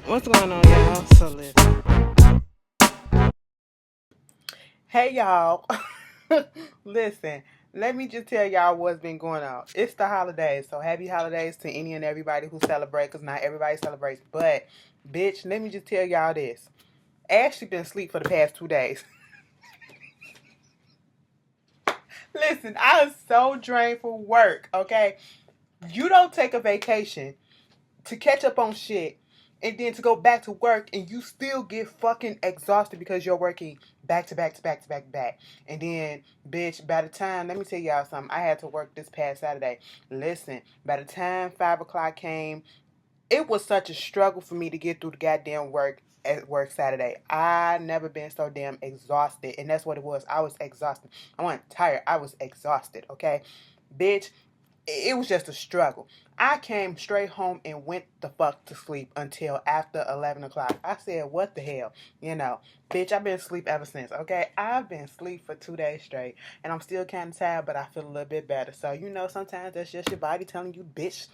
What's going on, y'all? So listen. Hey, y'all. Listen, let me just tell y'all what's been going on. It's the holidays, so happy holidays to any and everybody who celebrate, because not everybody celebrates. But, bitch, let me just tell y'all this. Ashley been asleep for the past 2 days. Listen, I was so drained for work, okay? You don't take a vacation to catch up on shit and then to go back to work and you still get fucking exhausted because you're working back to back to back to back to back. And then, bitch, by the time, let me tell y'all something, I had to work this past Saturday. Listen, by the time 5 o'clock came, it was such a struggle for me to get through the goddamn work at work Saturday. I never been so damn exhausted. And that's what it was. I was exhausted. I wasn't tired. I was exhausted, okay? Bitch, it was just a struggle. I came straight home and went the fuck to sleep until after 11 o'clock. I said, what the hell? Bitch, I've been asleep ever since, okay? I've been asleep for 2 days straight, and I'm still kind of tired, but I feel a little bit better. So, sometimes that's just your body telling you, bitch,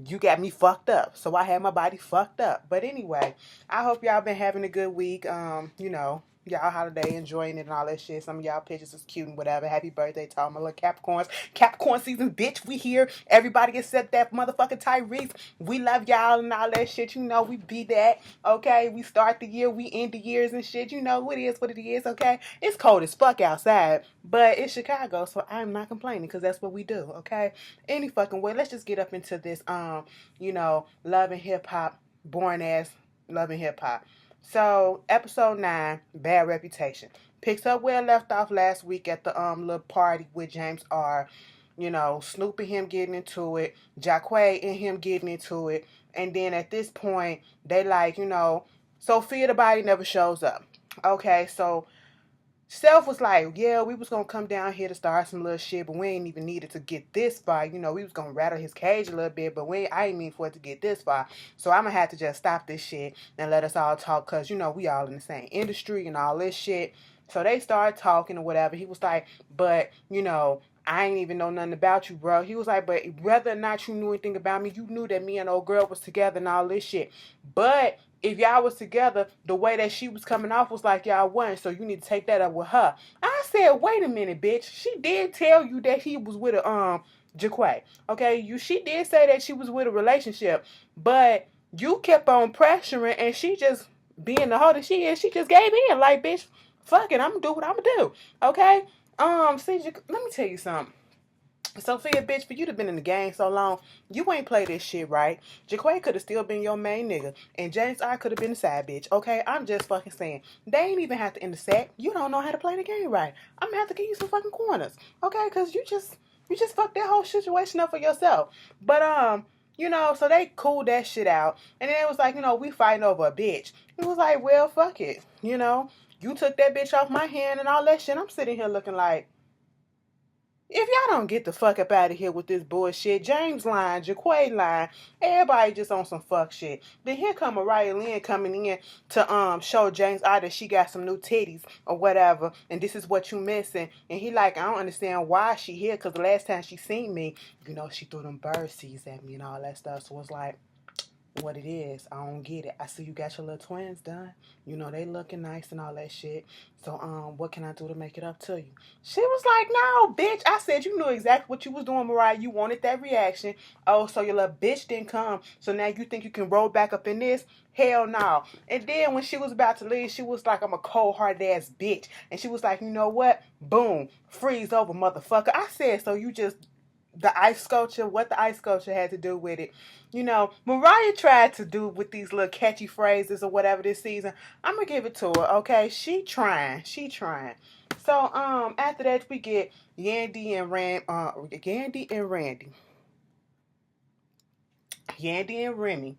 you got me fucked up. So I had my body fucked up. But anyway, I hope y'all been having a good week. Y'all holiday enjoying it and all that shit. Some of y'all pictures is cute and whatever. Happy birthday to all my little Capricorns. Capricorn season, bitch. We here. Everybody except that motherfucking Tyrese. We love y'all and all that shit. We be that. Okay. We start the year. We end the years and shit. What it is, what it is. Okay. It's cold as fuck outside. But it's Chicago. So I'm not complaining because that's what we do. Okay. Any fucking way. Let's just get up into this, love and hip hop, boring ass love and hip hop. So, episode 9, Bad Reputation. Picks up where it left off last week at the little party with James R. Snoop and him getting into it, Jaquay and him getting into it, and then at this point, they like, Sophia the body never shows up. Okay, so Self was like, yeah, we was gonna come down here to start some little shit, but we ain't even needed to get this far. We was gonna rattle his cage a little bit, but I ain't mean for it to get this far. So I'm gonna have to just stop this shit and let us all talk, cause we all in the same industry and all this shit. So they started talking or whatever. He was like, but I ain't even know nothing about you, bro. He was like, but whether or not you knew anything about me, you knew that me and old girl was together and all this shit. But if y'all was together, the way that she was coming off was like y'all wasn't, so you need to take that up with her. I said, wait a minute, bitch. She did tell you that he was with a Jaquay. Okay, she did say that she was with a relationship, but you kept on pressuring, and she just being the hoe that she is, she just gave in. Like, bitch, fuck it, I'm gonna do what I'm gonna do. Okay, see, let me tell you something. Sophia, bitch, for you to been in the game so long, you ain't play this shit right. Jaquay could have still been your main nigga, and James I could have been the side bitch. Okay, I'm just fucking saying. They ain't even have to intersect. You don't know how to play the game right. I'm gonna have to give you some fucking corners, okay? Cause you just fucked that whole situation up for yourself. But so they cooled that shit out, and then it was like, we fighting over a bitch. It was like, well, fuck it, you took that bitch off my hand and all that shit. I'm sitting here looking like, if y'all don't get the fuck up out of here with this bullshit, James lying, Jaquay lying, everybody just on some fuck shit. Then here come Mariah Lynn coming in to show James out that she got some new titties or whatever, and this is what you missing. And he like, I don't understand why she here, because the last time she seen me, she threw them bird seeds at me and all that stuff. So it's like, what it is. I don't get it. I see you got your little twins done. They looking nice and all that shit. So, what can I do to make it up to you? She was like, no, bitch. I said you knew exactly what you was doing, Mariah. You wanted that reaction. Oh, so your little bitch didn't come. So now you think you can roll back up in this? Hell no. And then when she was about to leave, she was like, I'm a cold-hearted ass bitch. And she was like, you know what? Boom. Freeze over, motherfucker. I said, so you just the ice sculpture, what the ice sculpture had to do with it. Mariah tried to do with these little catchy phrases or whatever this season. I'm gonna give it to her, okay? She trying. She trying. So after that we get Yandy and Randy. Yandy and Remy.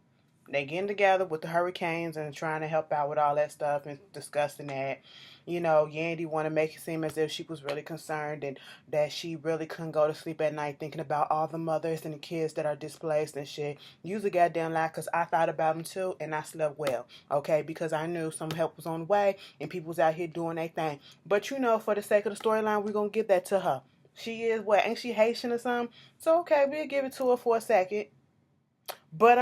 They getting together with the hurricanes and trying to help out with all that stuff and discussing that. Yandy want to make it seem as if she was really concerned and that she really couldn't go to sleep at night thinking about all the mothers and the kids that are displaced and shit. Use a goddamn lie, because I thought about them too and I slept well, okay? Because I knew some help was on the way and people was out here doing their thing. But for the sake of the storyline, we're going to give that to her. She is what? Ain't she Haitian or something? So, okay, we'll give it to her for a second. But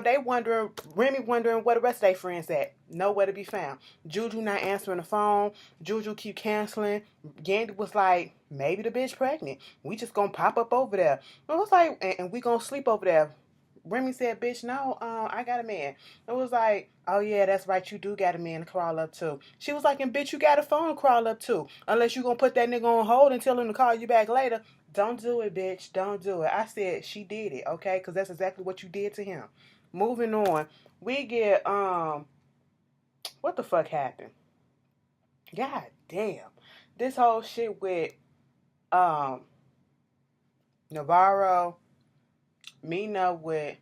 they wondering, Remy wondering where the rest of their friends at. Nowhere to be found. Juju not answering the phone. Juju keep canceling. Yandy was like, maybe the bitch pregnant. We just gonna pop up over there. It was like, and we gonna sleep over there. Remy said, bitch, no, I got a man. It was like, oh yeah, that's right, you do got a man to crawl up to. She was like, and bitch, you got a phone to crawl up to. Unless you gonna put that nigga on hold and tell him to call you back later. Don't do it, bitch. Don't do it. I said she did it, okay? Because that's exactly what you did to him. Moving on. We get, what the fuck happened? God damn. This whole shit with, um, Navarro, Mina with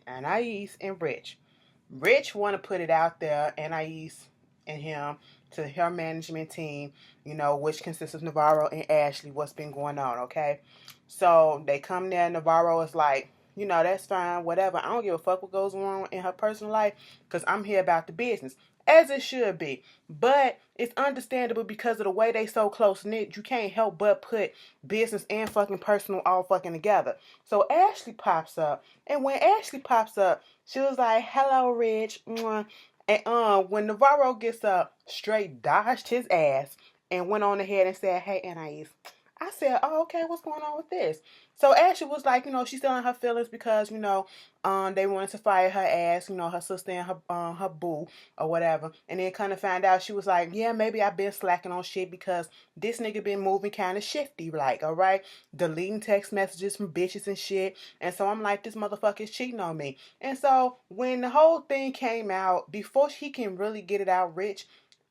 Anais and Rich. Rich want to put it out there, Anais and him, to her management team, which consists of Navarro and Ashley, what's been going on, okay? So they come there, Navarro is like, that's fine, whatever. I don't give a fuck what goes on in her personal life because I'm here about the business. As it should be. But it's understandable because of the way they so close-knit, you can't help but put business and fucking personal all fucking together. So Ashley pops up. And when Ashley pops up, she was like, hello, Rich. And when Navarro gets up, straight dodged his ass and went on ahead and said, hey, Anais. I said, oh, okay, what's going on with this? So Ashley was like, she's still in her feelings because, they wanted to fire her ass, her sister and her boo or whatever. And then kind of found out she was like, yeah, maybe I've been slacking on shit because this nigga been moving kind of shifty, like, all right, deleting text messages from bitches and shit. And so I'm like, this motherfucker is cheating on me. And so when the whole thing came out, before she can really get it out, Rich,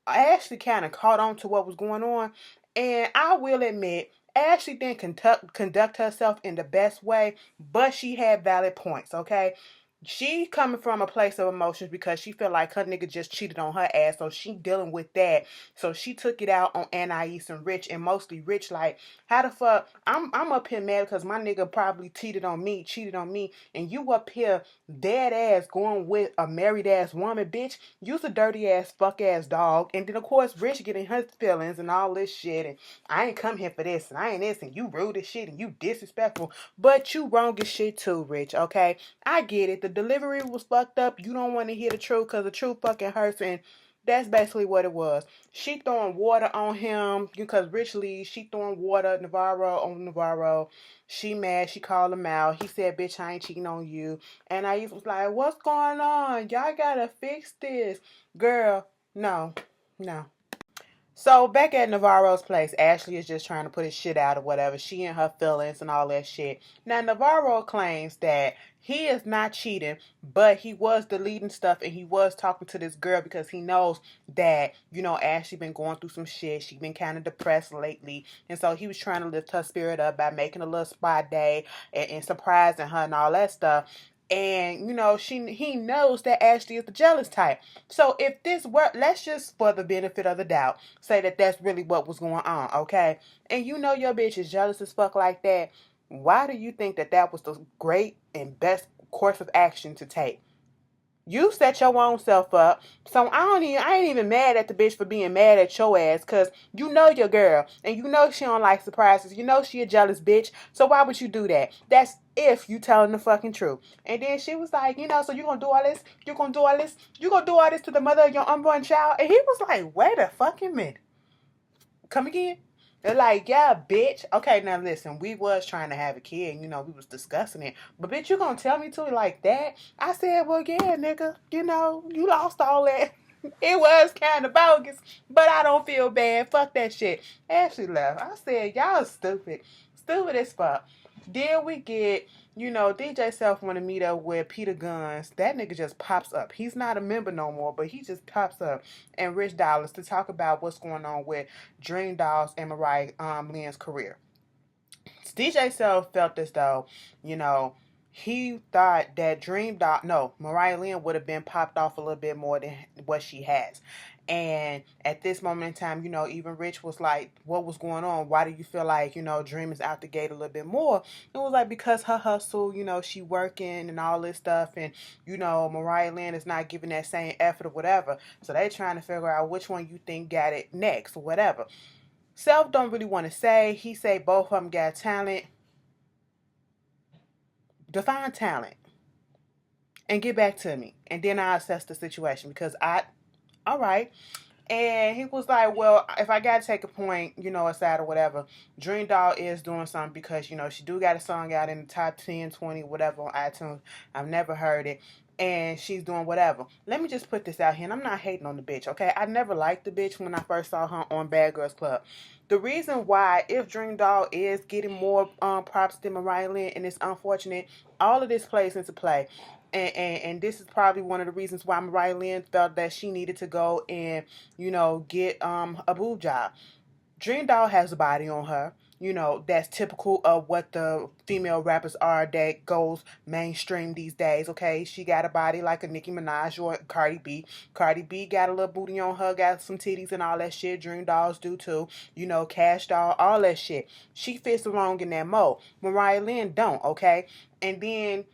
I actually kind of caught on to what was going on. And I will admit, Ashley didn't conduct herself in the best way, but she had valid points, okay? She coming from a place of emotions because she felt like her nigga just cheated on her ass, so she dealing with that. So she took it out on Anais and Rich, and mostly Rich. Like, how the fuck? I'm up here mad because my nigga probably cheated on me, and you up here dead ass going with a married ass woman, bitch. You's a dirty ass fuck ass dog. And then of course Rich getting his feelings and all this shit, and I ain't come here for this, and I ain't this, and you rude as shit, and you disrespectful, but you wrong as shit too, Rich. Okay. I get it. The delivery was fucked up. You don't want to hear the truth because the truth fucking hurts. And that's basically what it was. She throwing water on him because Rich leaves. She throwing water on Navarro. She mad. She called him out. He said, bitch, I ain't cheating on you. And I was like, what's going on? Y'all gotta fix this. Girl, no. No. So back at Navarro's place, Ashley is just trying to put his shit out or whatever. She and her feelings and all that shit. Now Navarro claims that he is not cheating, but he was deleting stuff and he was talking to this girl because he knows that, Ashley been going through some shit. She been kind of depressed lately. And so he was trying to lift her spirit up by making a little spa day and surprising her and all that stuff. And he knows that Ashley is the jealous type. So if this were, let's just for the benefit of the doubt, say that that's really what was going on, okay? And your bitch is jealous as fuck like that. Why do you think that that was the great and best course of action to take? You set your own self up. So I ain't even mad at the bitch for being mad at your ass because you know your girl and you know she don't like surprises. You know she a jealous bitch. So why would you do that? That's if you telling the fucking truth. And then she was like, so you gonna do all this? You gonna do all this? You gonna do all this to the mother of your unborn child? And he was like, wait a fucking minute. Come again? They're like, yeah, bitch. Okay, now listen, we was trying to have a kid, we was discussing it. But bitch, you gonna tell me to it like that? I said, well, yeah, nigga, you lost all that. It was kind of bogus, but I don't feel bad. Fuck that shit. Ashley left. I said, y'all stupid. Stupid as fuck. Then we get, DJ Self want to meet up with Peter Guns. That nigga just pops up. He's not a member no more, but he just pops up. And Rich Dollars to talk about what's going on with Dream Dolls and Mariah Lynn's career. DJ Self felt as though, he thought that Mariah Lynn would have been popped off a little bit more than what she has. And at this moment in time, even Rich was like, what was going on? Why do you feel like, Dream is out the gate a little bit more? It was like, because her hustle, she working and all this stuff. And, Mariah Lynn is not giving that same effort or whatever. So they trying to figure out which one you think got it next or whatever. Self don't really want to say. He say both of them got talent. Define talent. and get back to me. And then I assess the situation because all right. And he was like, well, if I got to take a point, aside or whatever, Dream Doll is doing something because, she do got a song out in the top 10, 20, whatever on iTunes. I've never heard it. And she's doing whatever. Let me just put this out here, and I'm not hating on the bitch, okay? I never liked the bitch when I first saw her on Bad Girls Club. The reason why, if Dream Doll is getting more props than Mariah Lynn, and it's unfortunate, all of this plays into play. And this is probably one of the reasons why Mariah Lynn felt that she needed to go and, get a boob job. Dream Doll has a body on her, that's typical of what the female rappers are that goes mainstream these days, okay? She got a body like a Nicki Minaj or Cardi B. Cardi B got a little booty on her, got some titties and all that shit. Dream Dolls do too. Cash Doll, all that shit. She fits along in that mold. Mariah Lynn don't, okay? And then,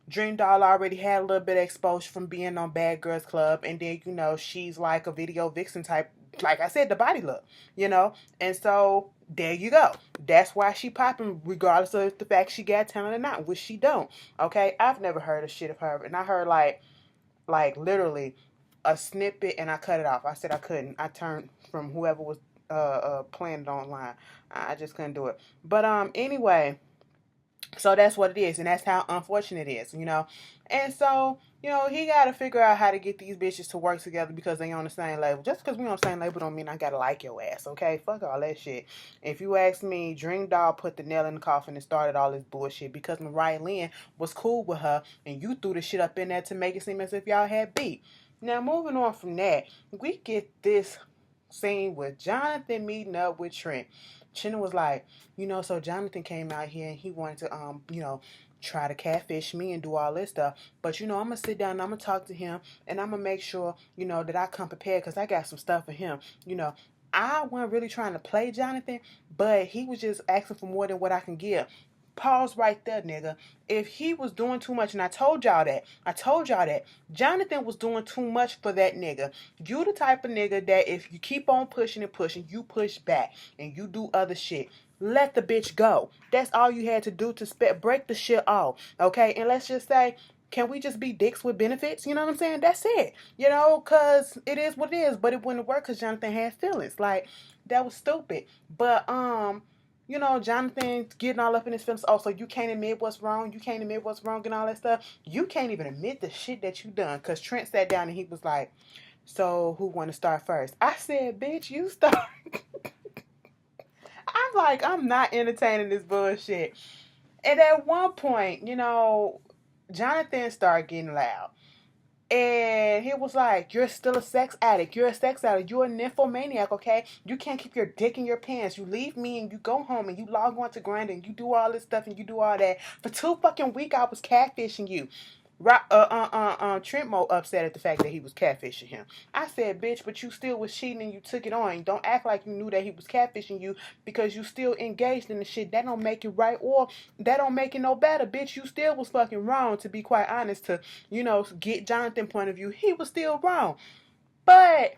Dream Doll already had a little bit of exposure from being on Bad Girls Club, and then, she's like a video vixen type, like I said, the body look, and so there you go. That's why she popping, regardless of the fact she got talent or not, which she don't, okay? I've never heard a shit of her, and I heard, like literally a snippet, and I cut it off. I said I couldn't. I turned from whoever was playing it online. I just couldn't do it. But anyway, so that's what it is, and that's how unfortunate it is, And so, he got to figure out how to get these bitches to work together because they on the same label. Just because we on the same label don't mean I got to like your ass, okay? Fuck all that shit. If you ask me, Dream Doll put the nail in the coffin and started all this bullshit because Mariah Lynn was cool with her, and you threw the shit up in there to make it seem as if y'all had beef. Now, moving on from that, we get this scene with Jonathan meeting up with Trent. Trent was like, so Jonathan came out here and he wanted to, try to catfish me and do all this stuff. But, I'm going to sit down and I'm going to talk to him and I'm going to make sure, that I come prepared because I got some stuff for him. I wasn't really trying to play Jonathan, but he was just asking for more than what I can give. Pause right there, nigga. If he was doing too much, and I told y'all that, Jonathan was doing too much for that nigga. You the type of nigga that if you keep on pushing and pushing, you push back and you do other shit. Let the bitch go. That's all you had to do to break the shit off, okay? And let's just say, can we just be dicks with benefits? You know what I'm saying? That's it. Because it is what it is. But it wouldn't work because Jonathan had feelings. Like, that was stupid. But, Jonathan's getting all up in his feelings. Oh, so you can't admit what's wrong? You can't admit what's wrong and all that stuff? You can't even admit the shit that you done. Because Trent sat down and he was like, so who want to start first? I said, bitch, you start. I'm like, I'm not entertaining this bullshit. And at one point, Jonathan started getting loud. And he was like, you're still a sex addict. You're a sex addict. You're a nymphomaniac, okay? You can't keep your dick in your pants. You leave me and you go home and you log on to Grindr and you do all this stuff and you do all that. For 2 fucking weeks, I was catfishing you. Trent more upset at the fact that he was catfishing him. I said, bitch, but you still was cheating and you took it on. Don't act like you knew that he was catfishing you because you still engaged in the shit. That don't make it right or that don't make it no better. Bitch, you still was fucking wrong, to be quite honest. To, get Jonathan's point of view, he was still wrong. But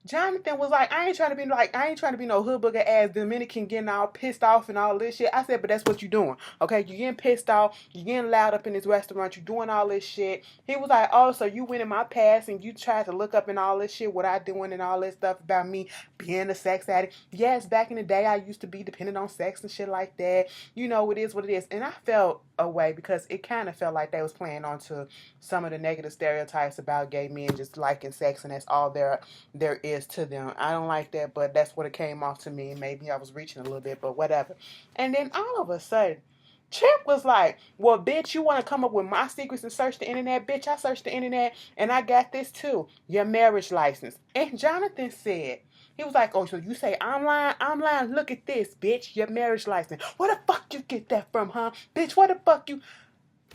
Jonathan was like, I ain't trying to be no hood booger ass Dominican getting all pissed off and all this shit. I said, but that's what you doing, okay? You getting pissed off, you getting loud up in this restaurant, you doing all this shit. He was like, oh, so you went in my past and you tried to look up in all this shit, what I doing and all this stuff about me being a sex addict. Yes, back in the day, I used to be dependent on sex and shit like that. It is what it is. And I felt away because it kind of felt like they was playing onto some of the negative stereotypes about gay men just liking sex and that's all there is to them. I don't like that, but that's what it came off to me. Maybe I was reaching a little bit, but whatever. And then all of a sudden, Chip was like, well, bitch, you want to come up with my secrets and search the internet? Bitch, I searched the internet and I got this too. Your marriage license. And Jonathan said, he was like, oh, so you say I'm lying? I'm lying. Look at this, bitch. Your marriage license. Where the fuck you get that from, huh? Bitch, where the fuck you...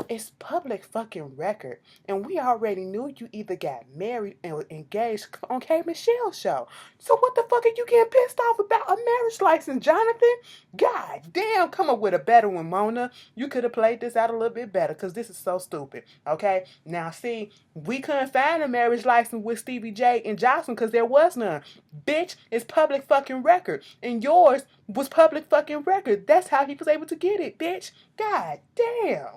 It's public fucking record. And we already knew you either got married or engaged on K. Michelle's show. So what the fuck are you getting pissed off about a marriage license, Jonathan? God damn, come up with a better one, Mona. You could have played this out a little bit better because this is so stupid. Okay? Now, see, we couldn't find a marriage license with Stevie J and Jocelyn because there was none. Bitch, it's public fucking record. And yours was public fucking record. That's how he was able to get it, bitch. God damn.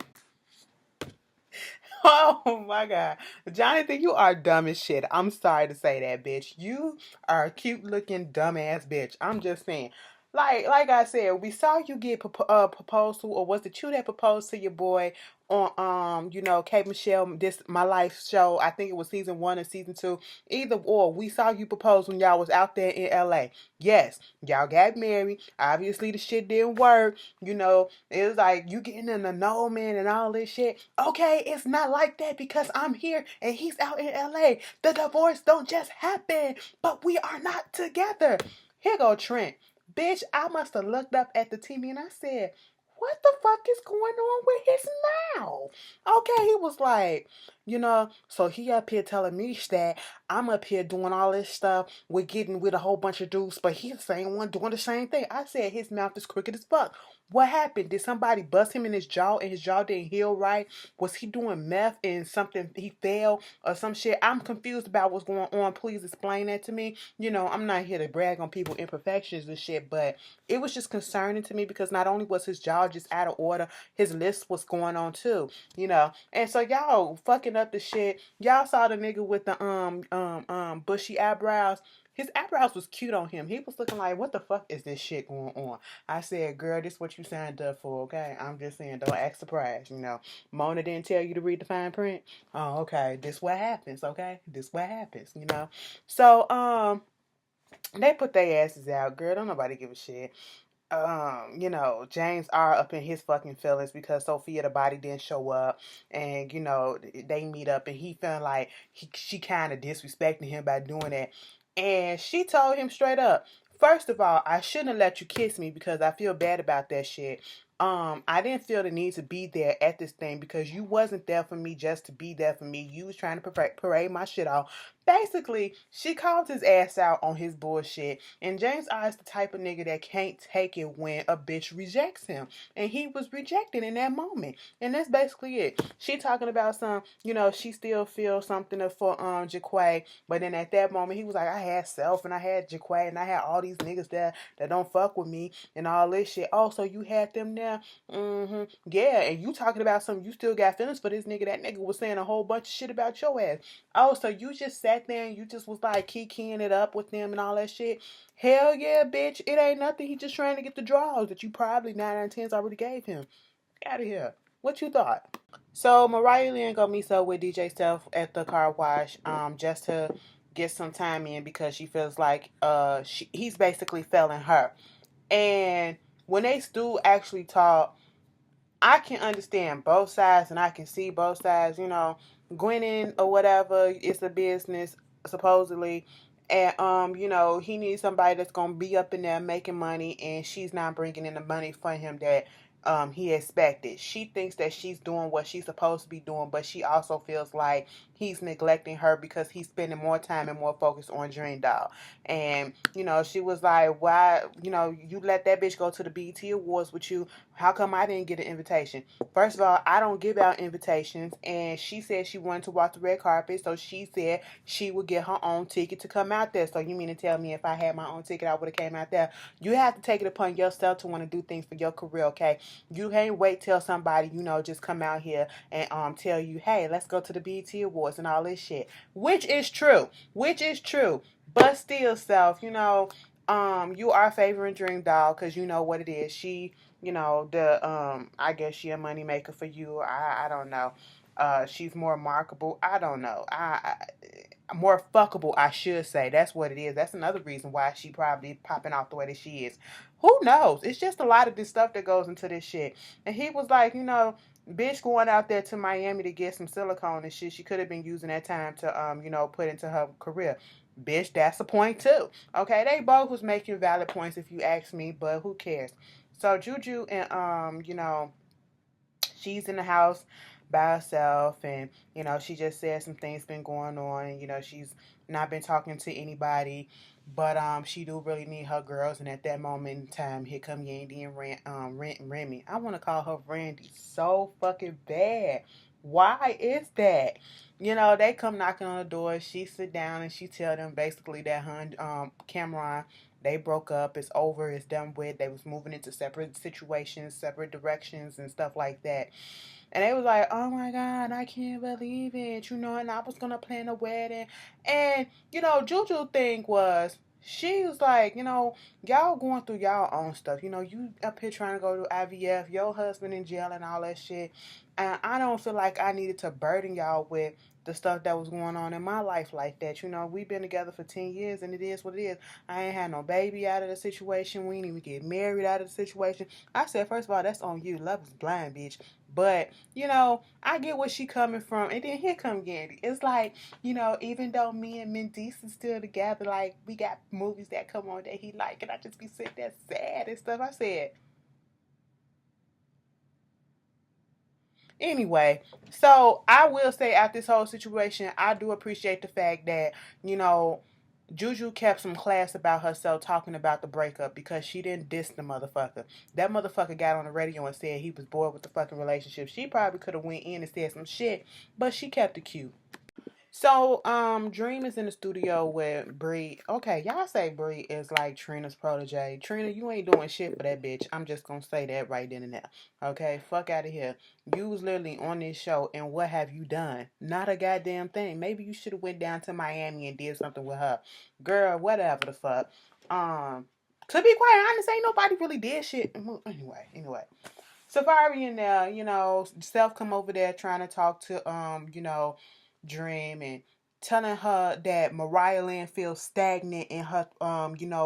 Oh my God. Jonathan, you are dumb as shit. I'm sorry to say that, bitch. You are a cute looking dumbass bitch. I'm just saying. Like I said, we saw you get proposed to, or was it you that proposed to your boy on Kate Michelle, this My Life show? I think it was season 1 and season 2. Either or, we saw you propose when y'all was out there in LA. Yes, y'all got married. Obviously the shit didn't work. It was like you getting in the know man and all this shit. Okay, it's not like that because I'm here and he's out in LA. The divorce don't just happen, but we are not together. Here go Trent. Bitch, I must have looked up at the TV and I said, what the fuck is going on with his mouth? Okay, he was like, so he up here telling me that I'm up here doing all this stuff with getting with a whole bunch of dudes, but he's the same one doing the same thing. I said his mouth is crooked as fuck. What happened? Did somebody bust him in his jaw and his jaw didn't heal right? Was he doing meth and something he fell or some shit? I'm confused about what's going on. Please explain that to me. I'm not here to brag on people's imperfections and shit, but it was just concerning to me because not only was his jaw just out of order, his list was going on too, And so y'all fucking up the shit. Y'all saw the nigga with the bushy eyebrows. His eyebrows was cute on him. He was looking like, what the fuck is this shit going on? I said, girl, this is what you signed up for, okay? I'm just saying, don't act surprised, Mona didn't tell you to read the fine print. Oh, okay. This what happens, okay? This what happens. So, they put their asses out, girl. Don't nobody give a shit. James R up in his fucking feelings because Sophia the body didn't show up, and they meet up, and he felt like she kind of disrespecting him by doing that, and she told him straight up. First of all, I shouldn't have let you kiss me because I feel bad about that shit. I didn't feel the need to be there at this thing because you wasn't there for me just to be there for me. You was trying to parade my shit off. Basically, she called his ass out on his bullshit. And James R is the type of nigga that can't take it when a bitch rejects him. And he was rejected in that moment. And that's basically it. She talking about she still feels something for Jaquay. But then at that moment, he was like, I had Self and I had Jaquay and I had all these niggas there that don't fuck with me and all this shit. Oh, so you had them there? Mm-hmm. Yeah, and you talking about something, you still got feelings for this nigga. That nigga was saying a whole bunch of shit about your ass. Oh, so you just sat there and you just was like keying it up with them and all that shit? Hell yeah, bitch. It ain't nothing. He just trying to get the draws that you probably 9 out of 10s already gave him. Get out of here. What you thought? So Mariah Lynn go meet up with DJ Self at the car wash, just to get some time in because she feels like he's basically failing her. And when they do actually talk, I can understand both sides and I can see both sides. Gwennon or whatever, it's a business supposedly, and he needs somebody that's gonna be up in there making money, and she's not bringing in the money for him that he expected. She thinks that she's doing what she's supposed to be doing, but she also feels like he's neglecting her because he's spending more time and more focus on Dream Doll. And she was like, why you let that bitch go to the BET Awards with you? How come I didn't get an invitation? First of all, I don't give out invitations, and she said she wanted to walk the red carpet, so she said she would get her own ticket to come out there. So you mean to tell me if I had my own ticket I would have came out there? You have to take it upon yourself to want to do things for your career, okay? You can't wait till somebody, just come out here and tell you, hey, let's go to the BET Awards and all this shit. Which is true. But still, Self, you are favoring Dream Doll because you know what it is. She, I guess she a money maker for you. I don't know. She's more marketable. I don't know. More fuckable, I should say. That's what it is. That's another reason why she probably popping off the way that she is. Who knows? It's just a lot of this stuff that goes into this shit. And he was like, bitch going out there to Miami to get some silicone and shit. She could have been using that time to put into her career. Bitch, that's a point too. Okay, they both was making valid points if you ask me, but who cares? So Juju and she's in the house by herself, and she just said some things been going on. She's not been talking to anybody, but she do really need her girls. And at that moment in time, here come Yandy and Remy. I want to call her Randy so fucking bad. Why is that? They come knocking on the door. She sit down and she tell them basically that her Cameron They broke up. It's over. It's done with. They was moving into separate situations, separate directions, and stuff like that. And they was like, oh my God, I can't believe it. And I was going to plan a wedding. And, Juju thing was, she was like, y'all going through y'all own stuff. You up here trying to go to IVF, your husband in jail and all that shit. And I don't feel like I needed to burden y'all with the stuff that was going on in my life like that. We've been together for 10 years and it is what it is. I ain't had no baby out of the situation. We didn't even get married out of the situation. I said, first of all, that's on you. Love is blind, bitch. But, I get where she coming from. And then here come Yandy. It's like, even though me and Mendeecees still together, like, we got movies that come on that he like, and I just be sitting there sad and stuff. I said, anyway, so I will say after this whole situation, I do appreciate the fact that, Juju kept some class about herself talking about the breakup because she didn't diss the motherfucker. That motherfucker got on the radio and said he was bored with the fucking relationship. She probably could have went in and said some shit, but she kept it cute. So, Dream is in the studio with Bree. Okay, y'all say Bree is like Trina's protege. Trina, you ain't doing shit for that bitch. I'm just gonna say that right then and there. Okay, fuck out of here. You was literally on this show, and what have you done? Not a goddamn thing. Maybe you should have went down to Miami and did something with her. Girl, whatever the fuck. To be quite honest, ain't nobody really did shit. Anyway. Safari in there, Self come over there trying to talk to Dream and telling her that Mariah Lynn feels stagnant in her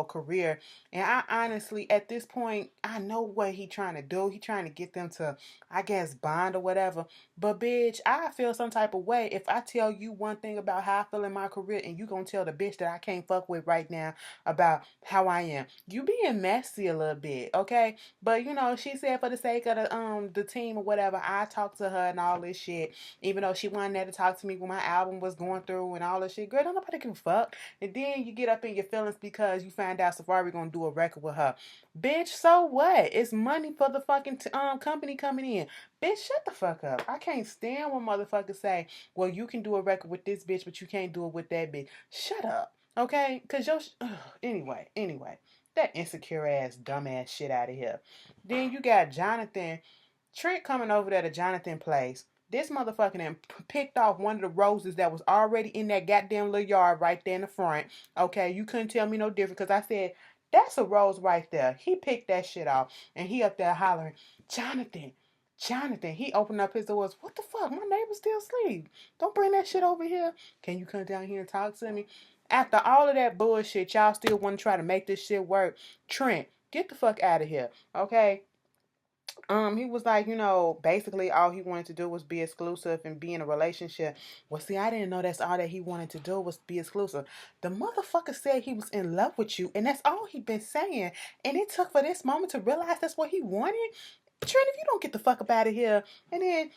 career. And I honestly at this point I know what he trying to do. He trying to get them to, I guess, bond or whatever. But bitch, I feel some type of way if I tell you one thing about how I feel in my career and you gonna tell the bitch that I can't fuck with right now about how I am. You being messy a little bit, okay? But she said for the sake of the team or whatever, I talked to her and all this shit. Even though she wasn't there to talk to me when my album was going through and all this shit. Girl, don't nobody give a fuck. And then you get up in your feelings because you find out Safari gonna do a record with her. Bitch, so what? It's money for the fucking company coming in. Bitch, shut the fuck up. I can't stand when motherfuckers say, well, you can do a record with this bitch, but you can't do it with that bitch. Shut up. Okay? Because anyway. That insecure ass, dumbass shit out of here. Then you got Jonathan. Trent coming over there to Jonathan place. This motherfucker then picked off one of the roses that was already in that goddamn little yard right there in the front. Okay, you couldn't tell me no different because I said, that's a rose right there. He picked that shit off and he up there hollering, Jonathan. He opened up his doors. What the fuck? My neighbor's still asleep. Don't bring that shit over here. Can you come down here and talk to me? After all of that bullshit, y'all still want to try to make this shit work. Trent, get the fuck out of here. Okay? He was like, basically all he wanted to do was be exclusive and be in a relationship. Well, see, I didn't know that's all that he wanted to do was be exclusive. The motherfucker said he was in love with you, and that's all he been saying. And it took for this moment to realize that's what he wanted. Trent, if you don't get the fuck up out of here, and then,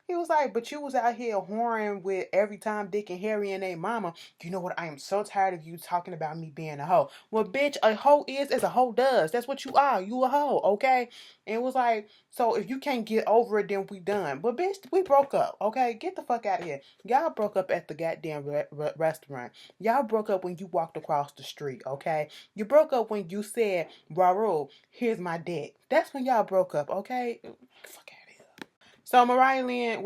he was like, but you was out here whoring with every time Dick and Harry and their mama. You know what? I am so tired of you talking about me being a hoe. Well, bitch, a hoe is as a hoe does. That's what you are. You a hoe, okay? And it was like, so if you can't get over it, then we done. But bitch, we broke up, okay? Get the fuck out of here. Y'all broke up at the goddamn restaurant. Y'all broke up when you walked across the street, okay? You broke up when you said, Raul, here's my dick. That's when y'all broke up, okay? Fuck out of here. So Mariah Lynn,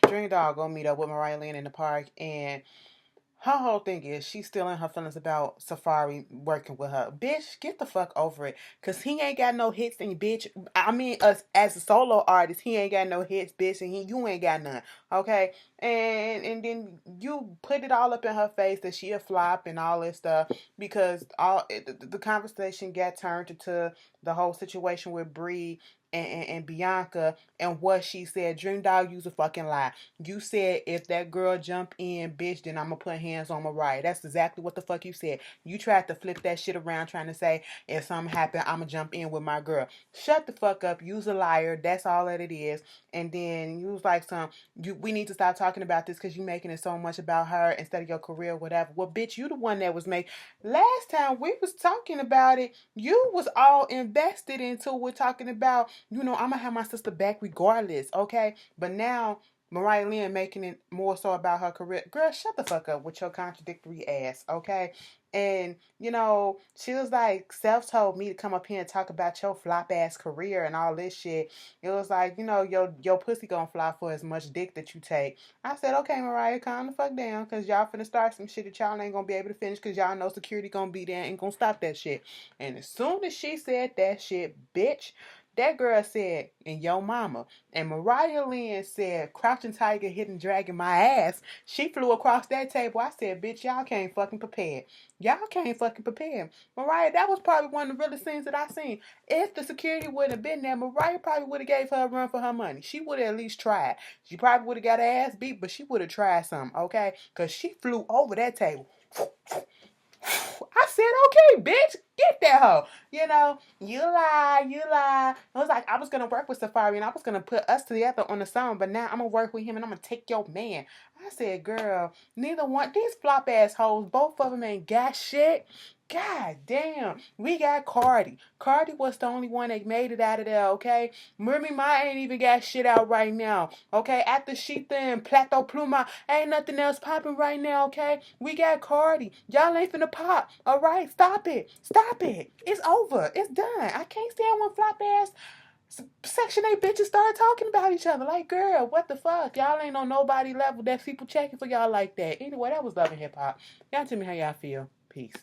Dream Dog gonna meet up with Mariah Lynn in the park, and her whole thing is she's still in her feelings about Safari working with her. Bitch, get the fuck over it. Cause he ain't got no hits and bitch. I mean, as a solo artist, he ain't got no hits, bitch, and you ain't got none. Okay? And then you put it all up in her face that she a flop and all this stuff because the conversation got turned into the whole situation with Bree and Bianca and what she said. Dream Dog, you's a fucking lie. You said if that girl jump in, bitch, then I'm gonna put hands on Mariah. That's exactly what the fuck you said. You tried to flip that shit around trying to say if something happened, I'm gonna jump in with my girl. Shut the fuck up. You's a liar. That's all that it is. And then you was like we need to stop talking about this because you making it so much about her instead of your career or whatever. Well, bitch, you the one that was made. Last time we was talking about it, you was all invested into it, talking about, I'm gonna have my sister back regardless, okay? But now Mariah Lynn making it more so about her career. Girl, shut the fuck up with your contradictory ass, okay? And, she was like, Self told me to come up here and talk about your flop ass career and all this shit. It was like, your pussy gonna fly for as much dick that you take. I said, okay, Mariah, calm the fuck down, because y'all finna start some shit that y'all ain't gonna be able to finish, because y'all know security gonna be there and ain't gonna stop that shit. And as soon as she said that shit, bitch, that girl said, and yo mama. And Mariah Lynn said, Crouching Tiger, Hidden Dragon, my ass. She flew across that table. I said, bitch, y'all can't fucking prepare. Y'all can't fucking prepare. Mariah, that was probably one of the realest scenes that I seen. If the security wouldn't have been there, Mariah probably would have gave her a run for her money. She would have at least tried. She probably would have got her ass beat, but she would have tried something, okay? Because she flew over that table. I said, okay, bitch, get that hoe. You lie, you lie. I was like, I was going to work with Safari and I was going to put us together on the song, but now I'm going to work with him and I'm going to take your man. I said, girl, neither one, these flop ass hoes, both of them ain't got shit. God damn. We got Cardi. Cardi was the only one that made it out of there, okay? Remy Ma ain't even got shit out right now, okay? After Sheetha and Plato Pluma, ain't nothing else popping right now, okay? We got Cardi. Y'all ain't finna pop, all right? Stop it. Stop it. It's over. It's done. I can't stand when flop ass Section 8 bitches start talking about each other. Like, girl, what the fuck? Y'all ain't on nobody level that people checking for y'all like that. Anyway, that was Love and Hip Hop. Y'all tell me how y'all feel. Peace.